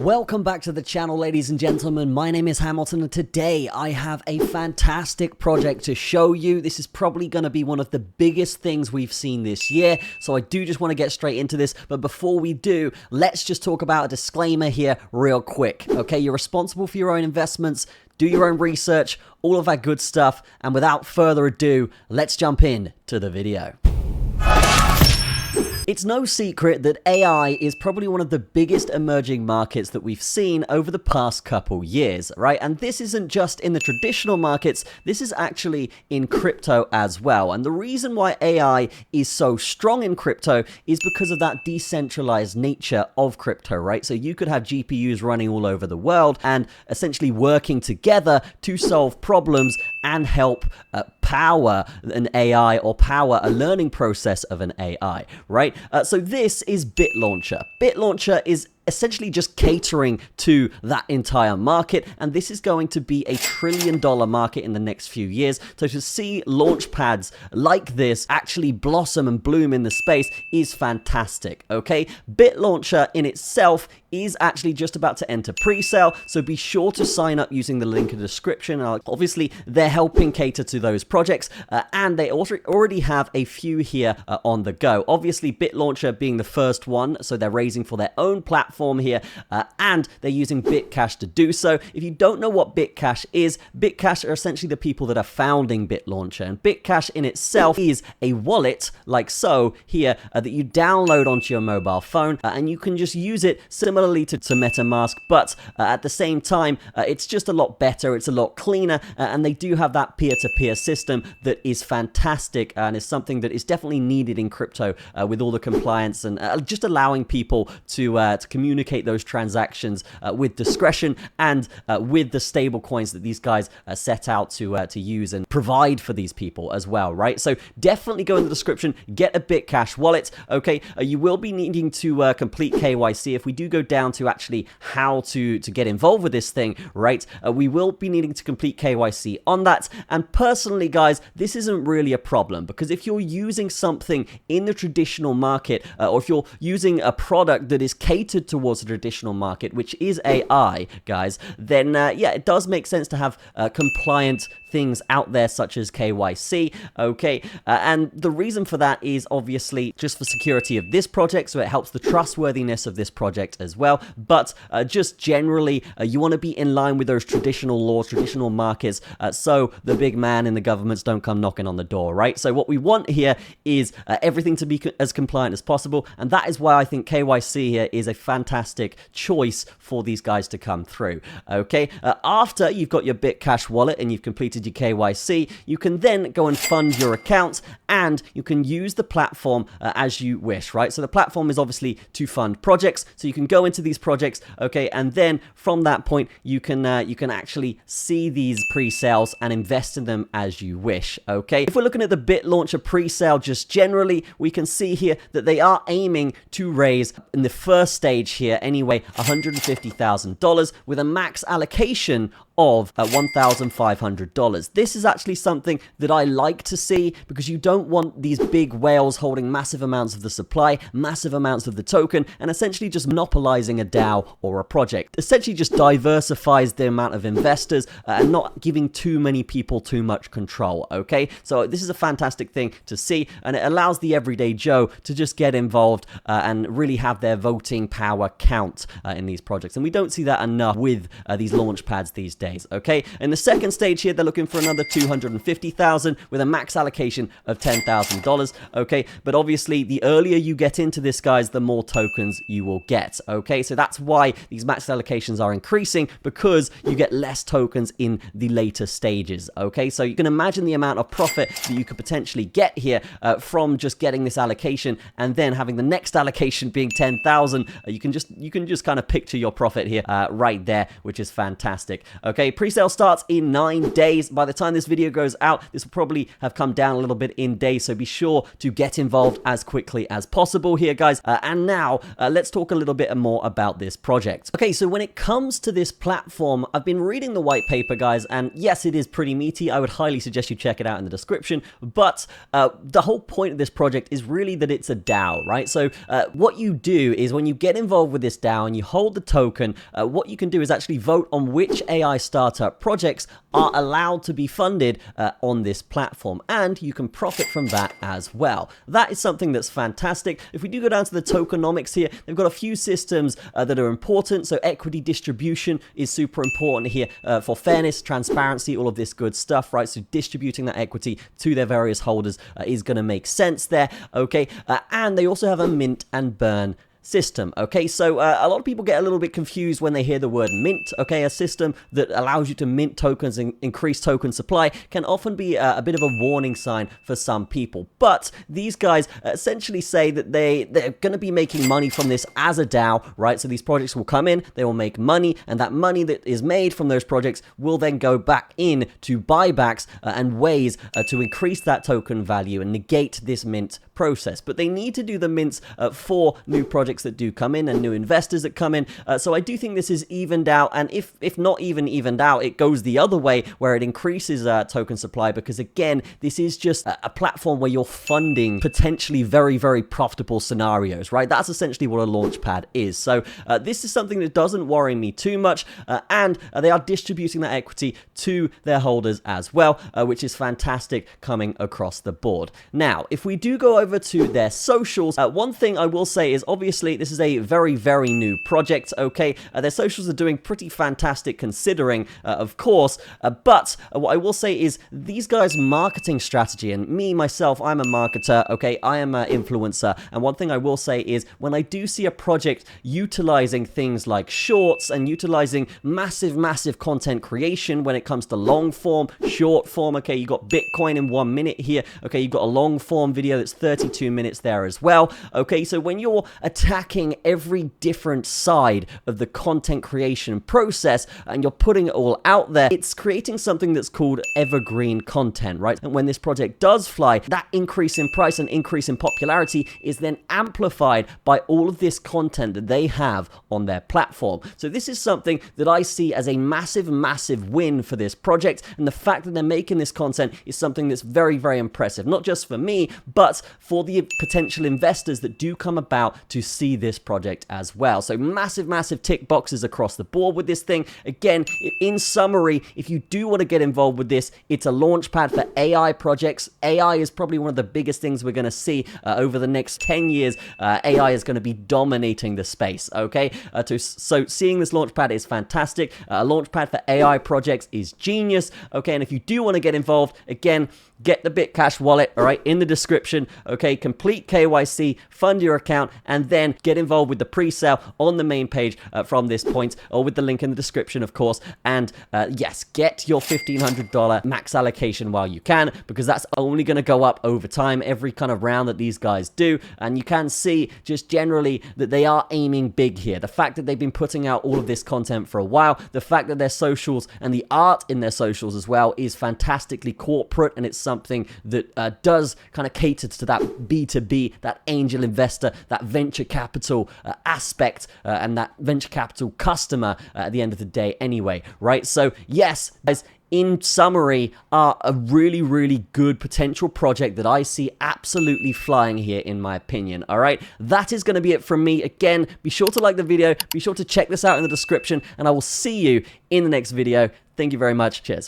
Welcome back to the channel, ladies and gentlemen. My name is Hamilton, and today I have a fantastic project to show you. This is probably going to be one of the biggest things we've seen this year, so I do just want to get straight into this. But before we do, let's just talk about a disclaimer here real quick. Okay, you're responsible for your own investments. Do your own research, all of that good stuff. And without further ado, let's jump in to the video. It's no secret that AI is probably one of the biggest emerging markets that we've seen over the past couple years, right? And this isn't just in the traditional markets, this is actually in crypto as well. And the reason why AI is so strong in crypto is because of that decentralized nature of crypto, right? So you could have GPUs running all over the world and essentially working together to solve problems and help power an AI or power a learning process of an AI, right? So this is Bitlauncher. Bitlauncher is essentially just catering to that entire market, and this is going to be a $1 trillion market in the next few years. So to see launch pads like this actually blossom and bloom in the space is fantastic, okay? Bitlauncher in itself is actually just about to enter pre-sale, so be sure to sign up using the link in the description. Obviously, they're helping cater to those projects, and they already have a few here on the go. Obviously, Bitlauncher being the first one, so they're raising for their own platform here, and they're using Bitcash to do so. If you don't know what Bitcash is, Bitcash are essentially the people that are founding Bitlauncher, and Bitcash in itself is a wallet like so here that you download onto your mobile phone, and you can just use it similarly to MetaMask, but at the same time, it's just a lot better, it's a lot cleaner, and they do have that peer-to-peer system that is fantastic and is something that is definitely needed in crypto with all the compliance and just allowing people to communicate those transactions with discretion and with the stable coins that these guys set out to use and provide for these people as well, right? So definitely go in the description, get a Bitcash wallet, okay? You will be needing to complete KYC. If we do go down to actually how to get involved with this thing, right? We will be needing to complete KYC on that. And personally, guys, this isn't really a problem, because if you're using something in the traditional market, or if you're using a product that is catered towards the traditional market, which is AI, guys, then yeah, it does make sense to have compliant things out there such as KYC, okay? And the reason for that is obviously just for security of this project, so it helps the trustworthiness of this project as well, but just generally, you want to be in line with those traditional laws, traditional markets, so the big man in the governments don't come knocking on the door, right? So what we want here is everything to be as compliant as possible, and that is why I think KYC here is a fantastic choice for these guys to come through, okay? After you've got your Bitcash wallet and you've completed your KYC, you can then go and fund your account, and you can use the platform as you wish, right? So the platform is obviously to fund projects, so you can go into these projects, okay, and then from that point you can actually see these pre-sales and invest in them as you wish, okay? If we're looking at the Bitlauncher pre-sale just generally, we can see here that they are aiming to raise in the first stage here anyway $150,000 with a max allocation of $1,500. This is actually something that I like to see, because you don't want these big whales holding massive amounts of the supply, massive amounts of the token, and essentially just monopolizing a DAO or a project. Essentially just diversifies the amount of investors and not giving too many people too much control, okay? So this is a fantastic thing to see, and it allows the everyday Joe to just get involved and really have their voting power count in these projects. And we don't see that enough with these launch pads these days, okay? In the second stage here, they're looking for another $250,000 with a max allocation of $10,000, okay? But obviously, the earlier you get into this, guys, the more tokens you will get, okay? So that's why these max allocations are increasing, because you get less tokens in the later stages, okay? So you can imagine the amount of profit that you could potentially get here from just getting this allocation and then having the next allocation being 10,000. You can just kind of picture your profit here right there, which is fantastic. Okay, pre-sale starts in 9 days. By the time this video goes out, this will probably have come down a little bit in days, so be sure to get involved as quickly as possible here, guys. And now, let's talk a little bit more about this project. Okay, so when it comes to this platform, I've been reading the white paper, guys, and yes, it is pretty meaty. I would highly suggest you check it out in the description, but the whole point of this project is really that it's a DAO, right? So what you do is when you get involved with this DAO and you hold the token, what you can do is actually vote on which AI startup projects are allowed to be funded on this platform, and you can profit from that as well. That is something that's fantastic. If we do go down to the tokenomics here, they've got a few systems that are important. So equity distribution is super important here for fairness, transparency, all of this good stuff, right? So distributing that equity to their various holders is going to make sense there, okay? And they also have a mint and burn system. Okay, so a lot of people get a little bit confused when they hear the word mint. Okay, a system that allows you to mint tokens and increase token supply can often be a bit of a warning sign for some people, but these guys essentially say that they're going to be making money from this as a DAO, right? So these projects will come in, they will make money, and that money that is made from those projects will then go back in to buybacks and ways to increase that token value and negate this mint process. But they need to do the mints for new projects that do come in and new investors that come in. So I do think this is evened out, and if not even evened out, it goes the other way where it increases token supply, because again, this is just a platform where you're funding potentially very, very profitable scenarios, right? That's essentially what a launchpad is. So this is something that doesn't worry me too much, and they are distributing that equity to their holders as well, which is fantastic coming across the board. Now, if we do go over to their socials, one thing I will say is obviously this is a very, very new project, okay? Their socials are doing pretty fantastic considering, of course, but what I will say is these guys' marketing strategy, and me, myself, I'm a marketer, okay? I am an influencer, and one thing I will say is when I do see a project utilizing things like shorts and utilizing massive, massive content creation when it comes to long form, short form, okay? You got Bitcoin in 1 minute here, okay? You've got a long form video that's 32 minutes there as well, okay? So when you're attacking every different side of the content creation process and you're putting it all out there, it's creating something that's called evergreen content, right? And when this project does fly, that increase in price and increase in popularity is then amplified by all of this content that they have on their platform. So this is something that I see as a massive, massive win for this project, and the fact that they're making this content is something that's very, very impressive, not just for me, but for the potential investors that do come about to see this project as well. So massive, massive tick boxes across the board with this thing. Again, in summary, if you do want to get involved with this, it's a launchpad for AI projects. AI is probably one of the biggest things we're going to see over the next 10 years. AI is going to be dominating the space, okay? So seeing this launchpad is fantastic. A launchpad for AI projects is genius, okay? And if you do want to get involved, again, get the Bitcash wallet, all right, in the description, okay? Complete KYC, fund your account, and then get involved with the pre-sale on the main page from this point, or with the link in the description, of course. And yes, get your $1,500 max allocation while you can, because that's only going to go up over time, every kind of round that these guys do. And you can see just generally that they are aiming big here. The fact that they've been putting out all of this content for a while, the fact that their socials and the art in their socials as well is fantastically corporate, and it's something that does kind of cater to that B2B, that angel investor, that venture capital aspect, and that venture capital customer at the end of the day anyway, right? So yes, guys, in summary, are a really, really good potential project that I see absolutely flying here, in my opinion, all right? That is going to be it from me. Again, be sure to like the video, be sure to check this out in the description, and I will see you in the next video. Thank you very much. Cheers.